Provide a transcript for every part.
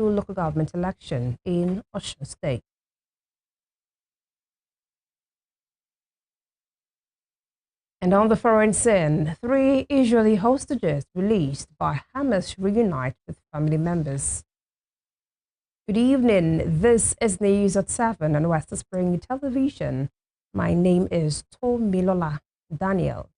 2022 local government election in Osun State. And on the foreign scene, 3 Israeli hostages released by Hamas reunite with family members. Good evening. This is News at 7 on West Spring Television. My name is Tomilola Daniel.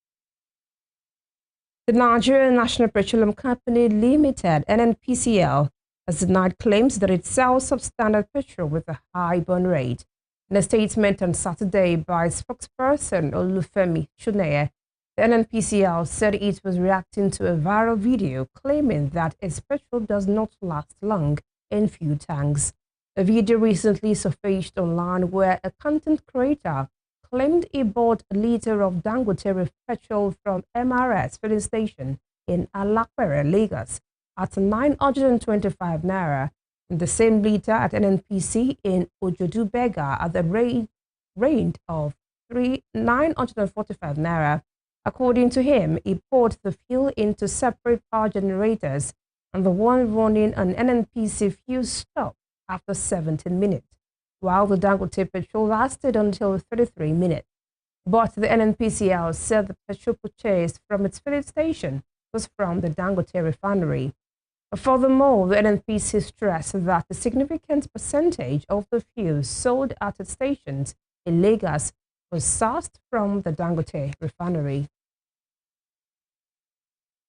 The Nigerian National Petroleum Company Limited, NNPCL, has denied claims that it sells substandard petrol with a high burn rate. In a statement on Saturday by spokesperson Olufemi Shuneye, the NNPCL said it was reacting to a viral video claiming that its petrol does not last long in fuel tanks. A video recently surfaced online where a content creator claimed he bought a liter of Dangote petrol from MRS filling station in Alapere, Lagos at 925 naira, and the same liter at NNPC in Ojodubega at the range of 945 naira. According to him, he poured the fuel into separate power generators, and the one running on NNPC fuel stopped after 17 minutes, while the Dangote petrol lasted until 33 minutes. But the NNPCL said the petrol purchased from its filling station was from the Dangote refinery. Furthermore, the NNPC stressed that a significant percentage of the fuel sold at its stations in Lagos was sourced from the Dangote refinery.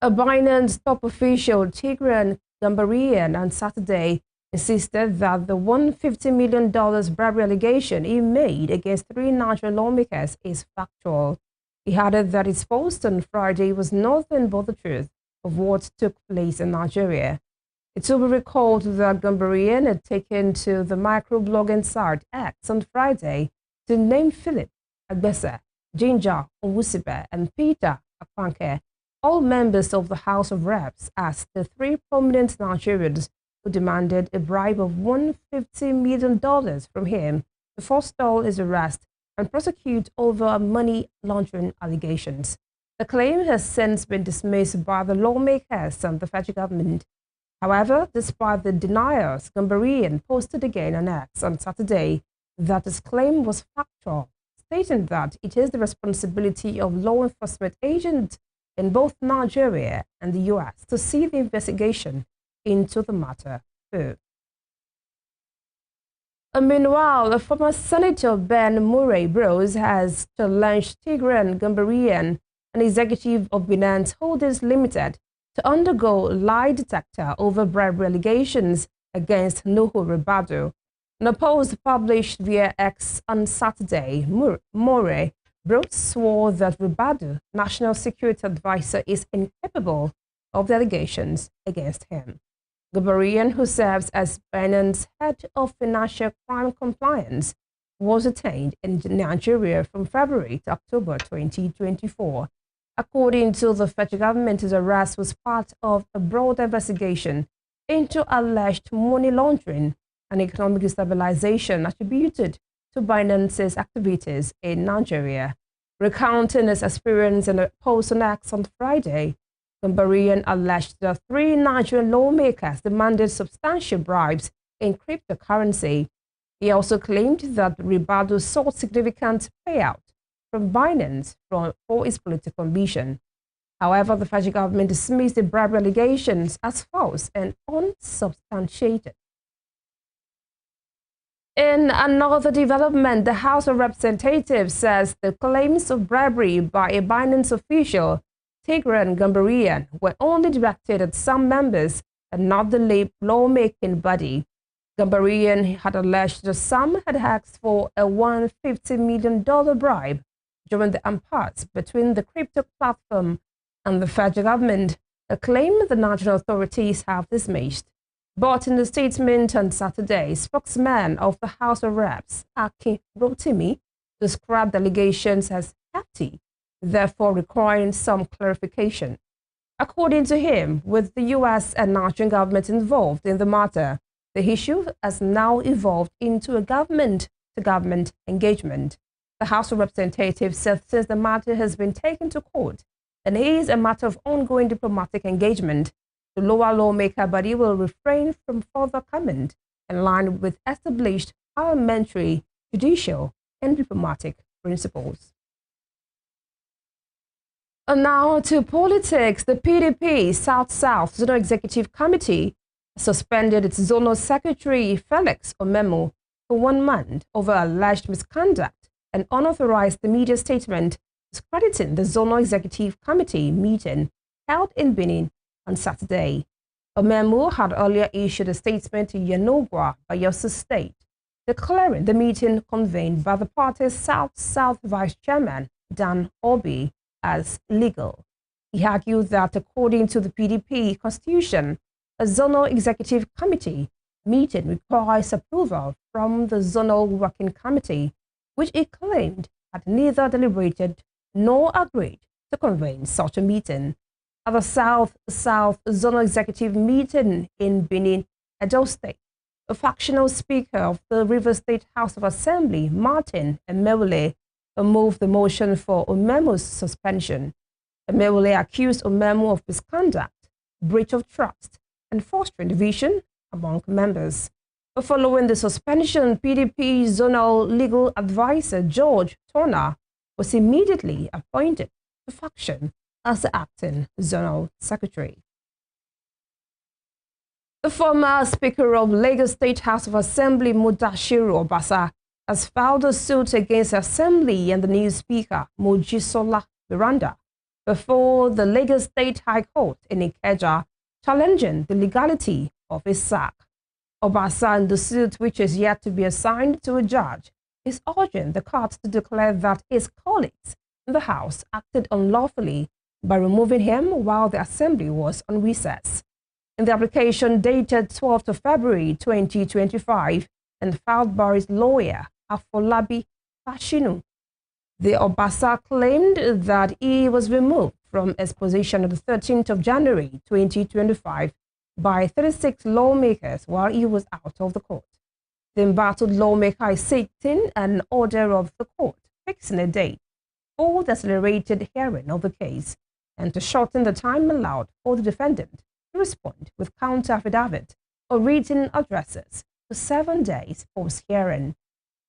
A Binance top official, Tigran Gambarian, on Saturday insisted that the $150 million bribery allegation he made against 3 Nigerian lawmakers is factual. He added that his post on Friday was nothing but the truth of what took place in Nigeria. It will be recalled that Gambarian had taken to the microblogging site X on Friday to name Philip Agbesa, Ginger Owusibe, and Peter Akpanke, all members of the House of Reps, as the 3 prominent Nigerians who demanded a bribe of $150 million from him to forestall his arrest and prosecute over money laundering allegations. The claim has since been dismissed by the lawmakers and the federal government. However, despite the denials, Gambarian posted again on X on Saturday that his claim was factual, stating that it is the responsibility of law enforcement agents in both Nigeria and the U.S. to see the investigation into the matter through. Meanwhile, former Senator Ben Murray Bros has challenged Tigran Gambarian, an executive of Binance Holdings Limited, to undergo lie detector over bribery allegations against Nuhu Ribadu. In a post published via X on Saturday, Murray Bros swore that Ribadu, National Security Advisor, is incapable of the allegations against him. Gambarian, who serves as Binance's head of financial crime compliance, was detained in Nigeria from February to October 2024. According to the federal government, his arrest was part of a broader investigation into alleged money laundering and economic destabilization attributed to Binance's activities in Nigeria. Recounting his experience in a post on X on Friday, Gambarian alleged that 3 Nigerian lawmakers demanded substantial bribes in cryptocurrency. He also claimed that Ribadu sought significant payout from Binance for his political ambition. However, the federal government dismissed the bribery allegations as false and unsubstantiated. In another development, the House of Representatives says the claims of bribery by a Binance official, Tigran Gambarian, were only directed at some members and not the lawmaking body. Gambarian had alleged that some had asked for a $150 million bribe during the impasse between the crypto platform and the federal government, a claim the national authorities have dismissed. But in a statement on Saturday, spokesman of the House of Reps, Akin Rotimi, described the allegations as hefty, therefore requiring some clarification. According to him, with the U.S. and Nigerian government involved in the matter, the issue has now evolved into a government-to-government engagement. The House of Representatives said since the matter has been taken to court and is a matter of ongoing diplomatic engagement, The lower lawmaker body will refrain from further comment in line with established parliamentary, judicial, and diplomatic principles. And now to politics. The PDP South-South Zonal Executive Committee suspended its zonal secretary Felix Omemo for 1 month over alleged misconduct and unauthorized media statement discrediting the Zonal Executive Committee meeting held in Benin on Saturday. Omemo had earlier issued a statement in Yanogwa, Bayelsa State, declaring the meeting convened by the party's South-South Vice Chairman, Dan Obi, as illegal. He argued that according to the PDP constitution, a zonal executive committee meeting requires approval from the zonal working committee, which he claimed had neither deliberated nor agreed to convene such a meeting. At the South-South zonal executive meeting in Benin, Edo State, the factional speaker of the Rivers State House of Assembly, Martin Emewule, moved the motion for Omemo's suspension. Emewule accused Omemo of misconduct, breach of trust, and fostering division among members. Following the suspension, PDP zonal legal advisor George Turner was immediately appointed to function as the acting zonal secretary. The former Speaker of Lagos State House of Assembly, Mudashiru Obasa, has filed a suit against the Assembly and the new Speaker, Mojisola Miranda, before the Lagos State High Court in Ikeja, challenging the legality of his sack. Obasa, in the suit, which is yet to be assigned to a judge, is urging the court to declare that his colleagues in the House acted unlawfully by removing him while the Assembly was on recess. In the application dated 12th of February 2025 and filed by his lawyer, Afolabi Fashinu, the Obasa claimed that he was removed from his position on the 13th of January 2025 by 36 lawmakers while he was out of the court. The embattled lawmaker is seeking an order of the court fixing a date for the accelerated hearing of the case and to shorten the time allowed for the defendant to respond with counter affidavit or written addresses to 7 days post-hearing.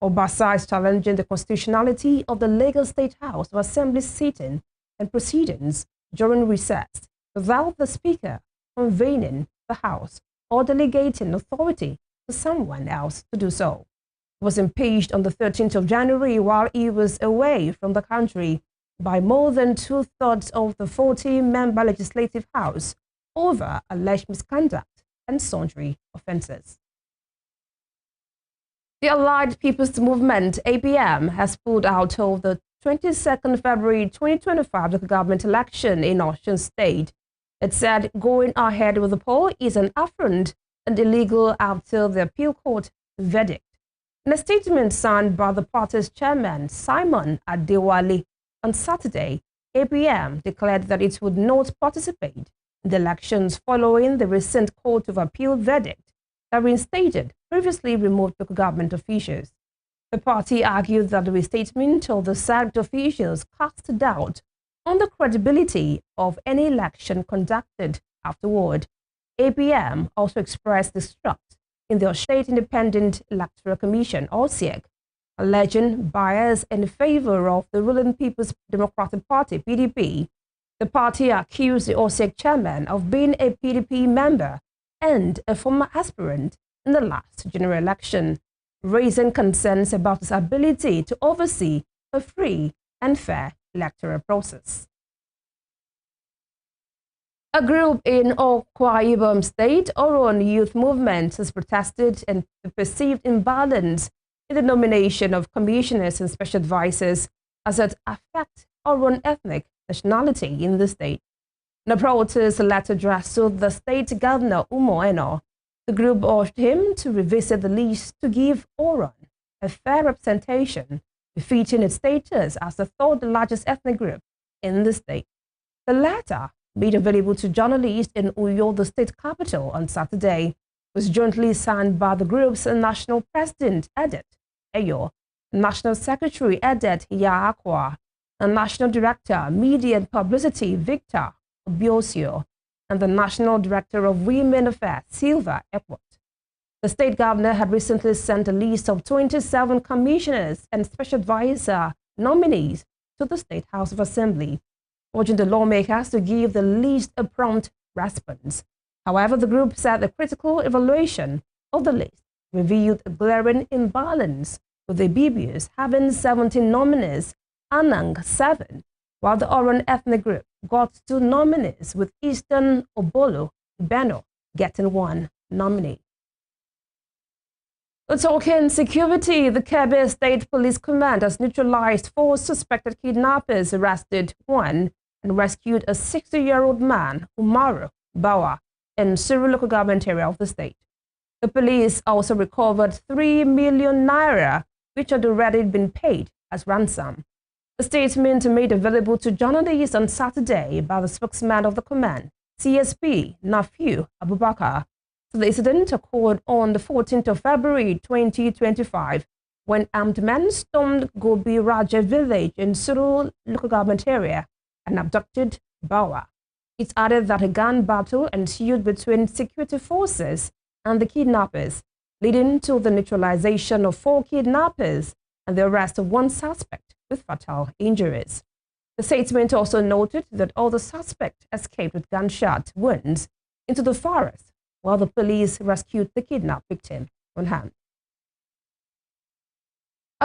Obasa is challenging the constitutionality of the Lagos State House of Assembly sitting and proceedings during recess without the Speaker convening the House or delegating authority to someone else to do so. He was impeached on the 13th of January while he was away from the country by more than 2/3 of the 40-member Legislative House over alleged misconduct and sundry offences. The Allied People's Movement, APM, has pulled out of the 22nd February 2025 local government election in Osun State. It said going ahead with the poll is an affront and illegal after the appeal court verdict. In a statement signed by the party's chairman, Simon Adewale, on Saturday, APM declared that it would not participate in the elections following the recent Court of Appeal verdict that reinstated previously removed local government officials. The party argued that the restatement of the sacked officials cast doubt on the credibility of any election conducted afterward. APM also expressed distrust in the State Independent Electoral Commission, or SIEC, alleging bias in favor of the ruling People's Democratic Party, PDP. The party accused the OSEC chairman of being a PDP member and a former aspirant in the last general election, raising concerns about his ability to oversee a free and fair electoral process. A group in Akwa Ibom State, Oron Youth Movement, has protested and the perceived imbalance in the nomination of commissioners and special advisors as it affects Oron ethnic nationality in the state. In a protest letter addressed to the state governor, Umo Eno, the group urged him to revisit the list to give Oron a fair representation, befitting its status as the third largest ethnic group in the state. The letter, made available to journalists in Uyo, the state capital, on Saturday, was jointly signed by the group's national president, Edet Eyo, national secretary, Edet Yaakwa, and national director, media and publicity, Victor Obiosio, and the National Director of Women Affairs, Silva Ekwot. The state governor had recently sent a list of 27 commissioners and special advisor nominees to the State House of Assembly, urging the lawmakers to give the list a prompt response. However, the group said the critical evaluation of the list revealed a glaring imbalance, with the Ibibius having 17 nominees, Anang 7, while the Oron ethnic group got 2 nominees, with Eastern Obolo Beno getting 1 nominee. Talking security, the Kebbi State Police Command has neutralized 4 suspected kidnappers, arrested 1, and rescued a 60-year-old man, Umaru Bawa, in Suru local government area of the state. The police also recovered 3 million naira, which had already been paid as ransom. The statement made available to journalists on Saturday by the spokesman of the command, CSP Nafiu Abubakar. The incident occurred on the 14th of February 2025 when armed men stormed Gobi Raja village in Suru local government area and abducted Bawa. It added that a gun battle ensued between security forces and the kidnappers, leading to the neutralization of 4 kidnappers and the arrest of 1 suspect with fatal injuries. The statement also noted that all the suspects escaped with gunshot wounds into the forest, while the police rescued the kidnapped victim on hand.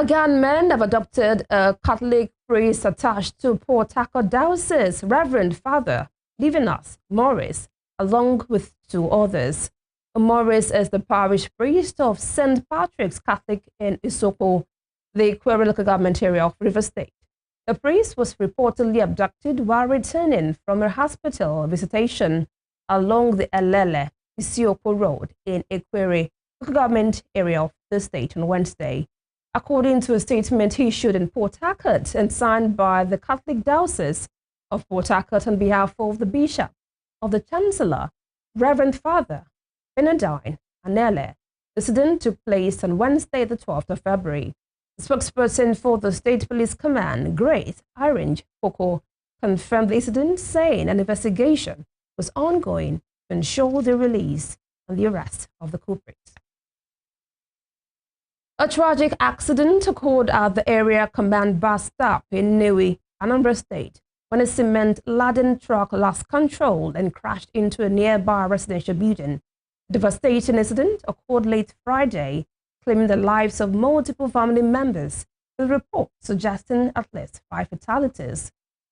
Gunmen have adopted a Catholic priest attached to Port Harcourt Diocese, Reverend Father Livinus Morris, along with 2 others. Morris is the parish priest of St. Patrick's Catholic in Isoko, the Kwara local government area of River State. The priest was reportedly abducted while returning from a hospital visitation along the Elele Isioko Road in Ekwere local government area of the state on Wednesday. According to a statement issued in Port Harcourt and signed by the Catholic Diocese of Port Harcourt on behalf of the Bishop of the Chancellor, Reverend Father Benedine Anele, the incident took place on Wednesday, the 12th of February. The spokesperson for the State Police Command, Grace Orange Koko, confirmed the incident, saying an investigation was ongoing to ensure the release and the arrest of the culprits. A tragic accident occurred at the area command bus stop in Niue, Anambra State, when a cement-laden truck lost control and crashed into a nearby residential building. The devastating incident occurred late Friday, claiming the lives of multiple family members, with reports suggesting at least 5 fatalities.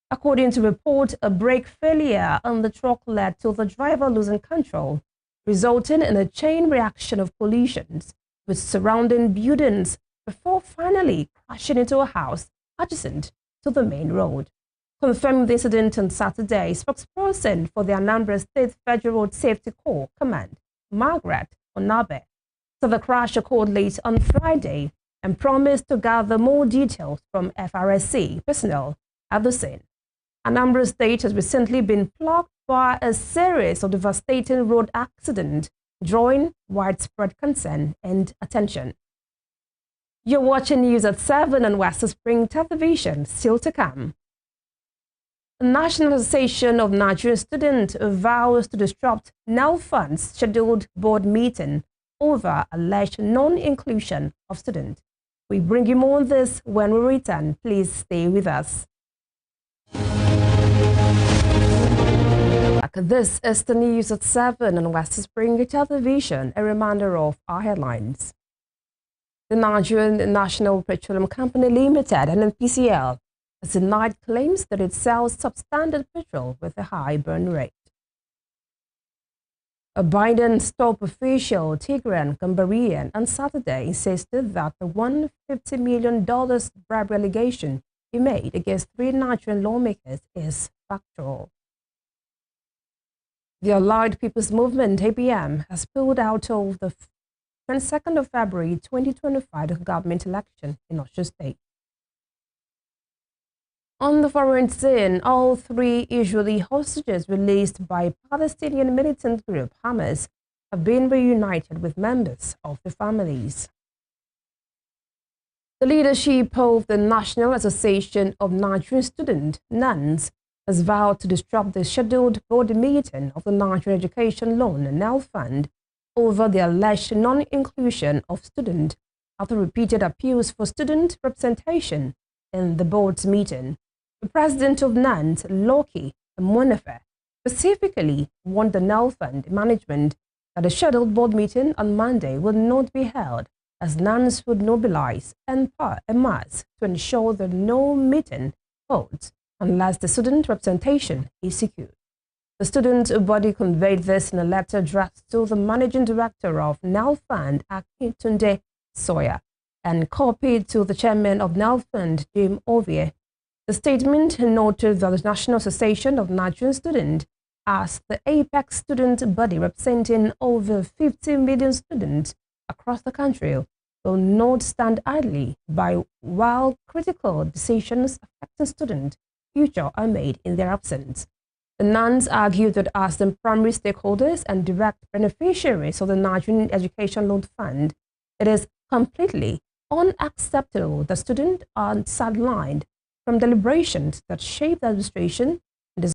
According to report, a brake failure on the truck led to the driver losing control, resulting in a chain reaction of collisions with surrounding buildings before finally crashing into a house adjacent to the main road. Confirming the incident on Saturday, spokesperson for the Anambra State Federal Road Safety Corps Command, Margaret Onabe, said the crash occurred late on Friday and promised to gather more details from FRSC personnel at the scene. Anambra State has recently been plagued by a series of devastating road accidents, drawing widespread concern and attention. You're watching news at 7 on West Spring Television, still to come. The National Association of Nigerian Students vows to disrupt NELFUND's scheduled board meeting over alleged non-inclusion of students. We bring you more on this when we return. Please stay with us. This is the news at 7 on West Spring Television. A reminder of our headlines. The Nigerian National Petroleum Company Limited, NNPCL, has denied claims that it sells substandard petrol with a high burn rate. A Biden top official, Tigran Gambarian, on Saturday insisted that the $150 million bribe allegation he made against 3 Nigerian lawmakers is factual. The Allied People's Movement, APM, has pulled out of the 22nd of February 2025 government election in Osun State. On the foreign scene, all 3 Israeli hostages released by Palestinian militant group Hamas have been reunited with members of their families. The leadership of the National Association of Nigerian Students, NANS, has vowed to disrupt the scheduled board meeting of the Nigerian Education Loan (NEL) Fund over the alleged non-inclusion of students after repeated appeals for student representation in the board's meeting. The president of NANS, Loki Monefe, specifically warned the NEL Fund management that the scheduled board meeting on Monday will not be held, as NANS would mobilize en masse to ensure that no meeting holds unless the student representation is secured. The student body conveyed this in a letter addressed to the managing director of NEL Fund, Akintunde Sawyer, and copied to the chairman of NEL Fund, Jim Ovie. The statement noted that the National Association of Nigerian Students, as the apex student body representing over 50 million students across the country, will not stand idly by while critical decisions affecting student future are made in their absence. The NANS argued that as the primary stakeholders and direct beneficiaries of the Nigerian Education Loan Fund, it is completely unacceptable that students are sidelined from deliberations that shape the administration